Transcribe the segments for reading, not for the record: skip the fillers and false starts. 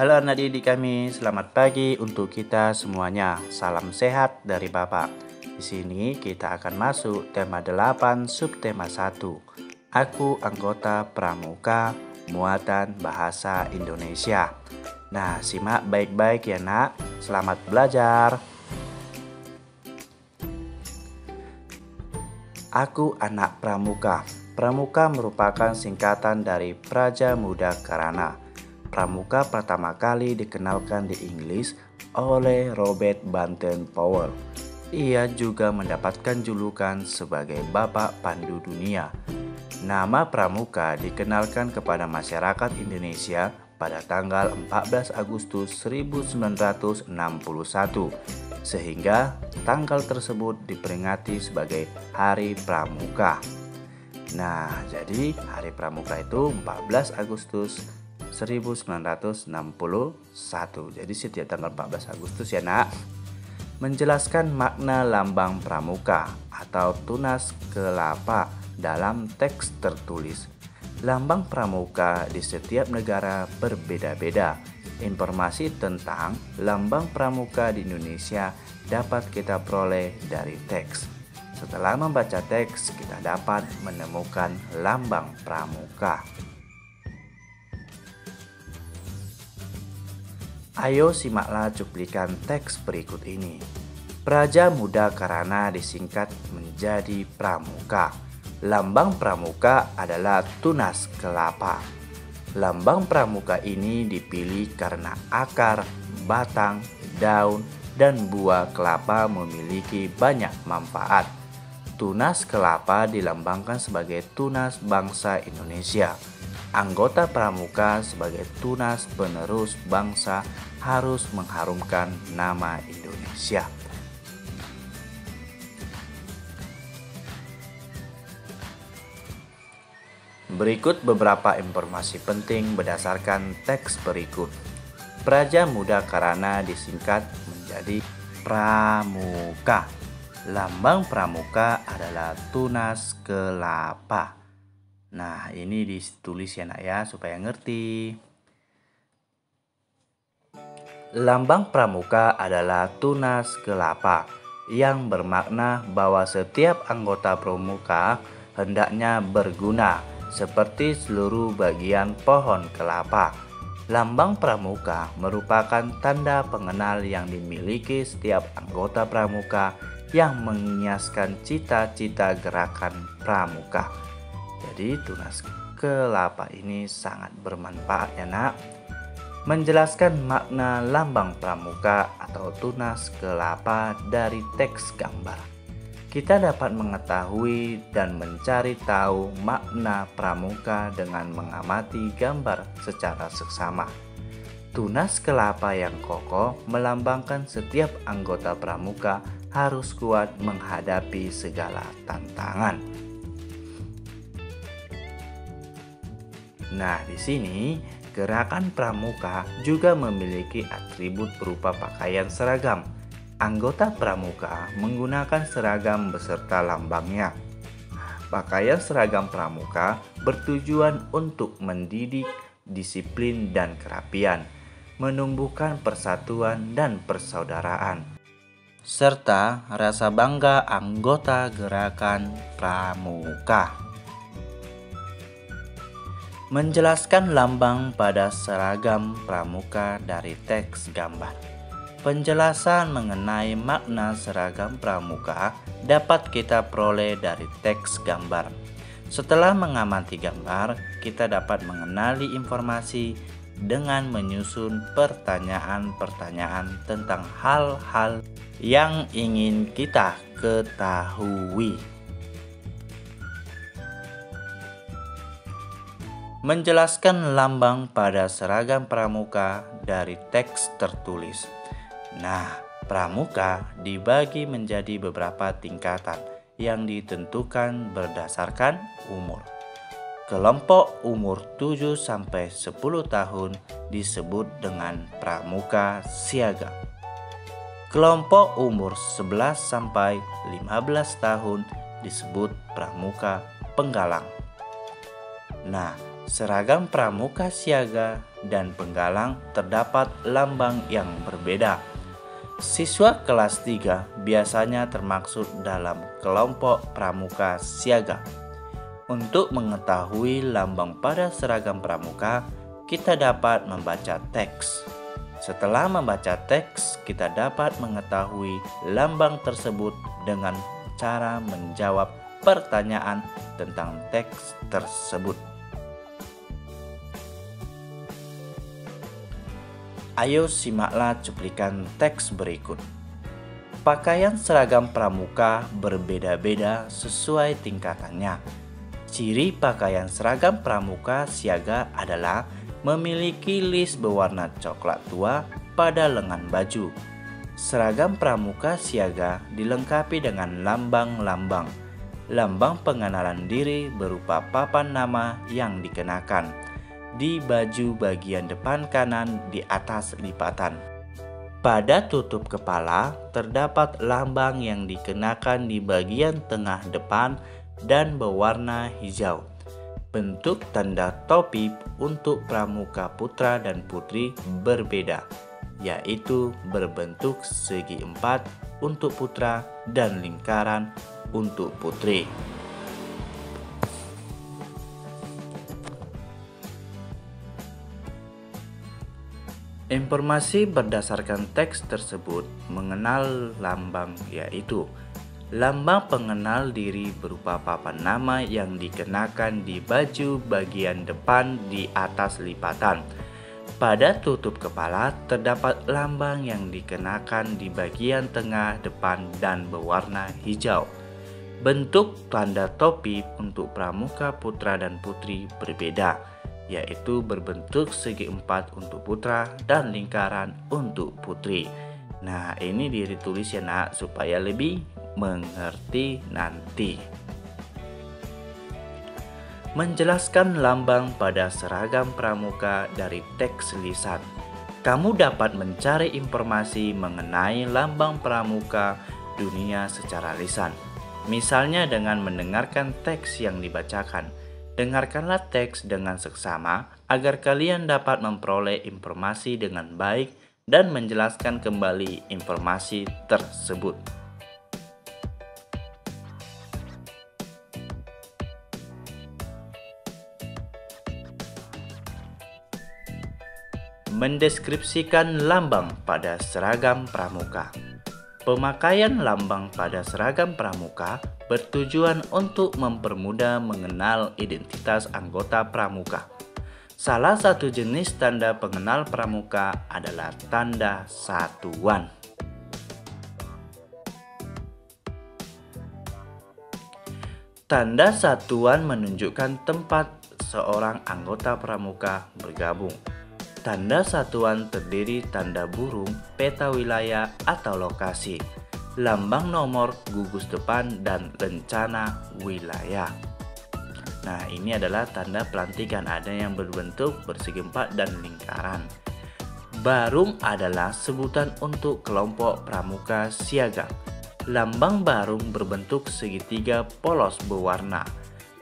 Halo anak didik kami, selamat pagi untuk kita semuanya. Salam sehat dari Bapak. Di sini kita akan masuk tema 8 subtema 1. Aku anggota Pramuka Muatan Bahasa Indonesia. Nah, simak baik-baik ya nak. Selamat belajar. Aku anak Pramuka. Pramuka merupakan singkatan dari Praja Muda Karana. Pramuka pertama kali dikenalkan di Inggris oleh Robert Baden-Powell. Ia juga mendapatkan julukan sebagai Bapak Pandu Dunia. Nama Pramuka dikenalkan kepada masyarakat Indonesia pada tanggal 14 Agustus 1961, sehingga tanggal tersebut diperingati sebagai Hari Pramuka. Nah, jadi Hari Pramuka itu 14 Agustus 1961. Jadi setiap tanggal 14 Agustus ya nak. Menjelaskan makna lambang pramuka atau tunas kelapa dalam teks tertulis. Lambang pramuka di setiap negara berbeda-beda. Informasi tentang lambang pramuka di Indonesia dapat kita peroleh dari teks. Setelah membaca teks, kita dapat menemukan lambang pramuka. Ayo simaklah cuplikan teks berikut ini. Praja Muda Karana disingkat menjadi Pramuka. Lambang Pramuka adalah tunas kelapa. Lambang Pramuka ini dipilih karena akar, batang, daun, dan buah kelapa memiliki banyak manfaat. Tunas kelapa dilambangkan sebagai tunas bangsa Indonesia. Anggota Pramuka sebagai tunas penerus bangsa harus mengharumkan nama Indonesia. Berikut beberapa informasi penting berdasarkan teks berikut. Praja Muda Karana disingkat menjadi Pramuka. Lambang Pramuka adalah tunas kelapa. Nah, ini ditulis ya nak ya supaya ngerti. Lambang Pramuka adalah tunas kelapa yang bermakna bahwa setiap anggota Pramuka hendaknya berguna seperti seluruh bagian pohon kelapa. Lambang Pramuka merupakan tanda pengenal yang dimiliki setiap anggota Pramuka yang mengiaskan cita-cita gerakan Pramuka. Jadi tunas kelapa ini sangat bermanfaat ya nak. Menjelaskan makna lambang pramuka atau tunas kelapa dari teks gambar. Kita dapat mengetahui dan mencari tahu makna pramuka dengan mengamati gambar secara seksama. Tunas kelapa yang kokoh melambangkan setiap anggota pramuka harus kuat menghadapi segala tantangan. Nah, di sini gerakan pramuka juga memiliki atribut berupa pakaian seragam. Anggota pramuka menggunakan seragam beserta lambangnya. Pakaian seragam pramuka bertujuan untuk mendidik disiplin dan kerapian, menumbuhkan persatuan dan persaudaraan, serta rasa bangga anggota gerakan pramuka. Menjelaskan lambang pada seragam pramuka dari teks gambar. Penjelasan mengenai makna seragam pramuka dapat kita peroleh dari teks gambar. Setelah mengamati gambar, kita dapat mengenali informasi dengan menyusun pertanyaan-pertanyaan tentang hal-hal yang ingin kita ketahui. Menjelaskan lambang pada seragam pramuka dari teks tertulis. Nah, pramuka dibagi menjadi beberapa tingkatan yang ditentukan berdasarkan umur. Kelompok umur 7-10 tahun disebut dengan pramuka siaga. Kelompok umur 11-15 tahun disebut pramuka penggalang. Nah, seragam pramuka siaga dan penggalang terdapat lambang yang berbeda. Siswa kelas 3 biasanya termaksud dalam kelompok pramuka siaga. Untuk mengetahui lambang pada seragam pramuka, kita dapat membaca teks. Setelah membaca teks, kita dapat mengetahui lambang tersebut dengan cara menjawab pertanyaan tentang teks tersebut. Ayo simaklah cuplikan teks berikut. Pakaian seragam pramuka berbeda-beda sesuai tingkatannya. Ciri pakaian seragam pramuka siaga adalah memiliki list berwarna coklat tua pada lengan baju. Seragam pramuka siaga dilengkapi dengan lambang-lambang. Lambang pengenalan diri berupa papan nama yang dikenakan di baju bagian depan kanan di atas lipatan. Pada tutup kepala terdapat lambang yang dikenakan di bagian tengah depan dan berwarna hijau. Bentuk tanda topi untuk pramuka putra dan putri berbeda, yaitu berbentuk segi empat untuk putra dan lingkaran untuk putri. Informasi berdasarkan teks tersebut mengenal lambang, yaitu lambang pengenal diri berupa papan nama yang dikenakan di baju bagian depan di atas lipatan. Pada tutup kepala terdapat lambang yang dikenakan di bagian tengah depan dan berwarna hijau. Bentuk tanda topi untuk pramuka putra dan putri berbeda, yaitu berbentuk segi empat untuk putra dan lingkaran untuk putri. Nah, ini ditulis ya nak, supaya lebih mengerti nanti. Menjelaskan lambang pada seragam pramuka dari teks lisan. Kamu dapat mencari informasi mengenai lambang pramuka dunia secara lisan. Misalnya dengan mendengarkan teks yang dibacakan. Dengarkanlah teks dengan seksama agar kalian dapat memperoleh informasi dengan baik dan menjelaskan kembali informasi tersebut. Mendeskripsikan lambang pada seragam pramuka. Pemakaian lambang pada seragam pramuka bertujuan untuk mempermudah mengenal identitas anggota pramuka. Salah satu jenis tanda pengenal pramuka adalah tanda satuan. Tanda satuan menunjukkan tempat seorang anggota pramuka bergabung. Tanda satuan terdiri tanda burung, peta wilayah atau lokasi, lambang nomor, gugus depan, dan rencana wilayah. Nah, ini adalah tanda pelantikan, ada yang berbentuk persegi empat dan lingkaran. Barung adalah sebutan untuk kelompok pramuka siaga. Lambang barung berbentuk segitiga polos berwarna.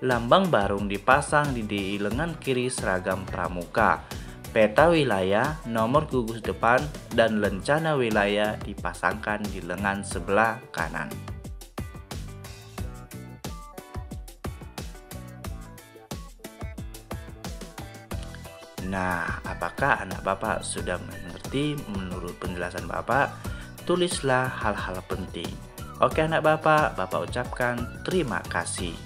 Lambang barung dipasang di lengan kiri seragam pramuka. Peta wilayah, nomor gugus depan, dan rencana wilayah dipasangkan di lengan sebelah kanan. Nah, apakah anak Bapak sudah mengerti menurut penjelasan Bapak? Tulislah hal-hal penting. Oke anak Bapak ucapkan terima kasih.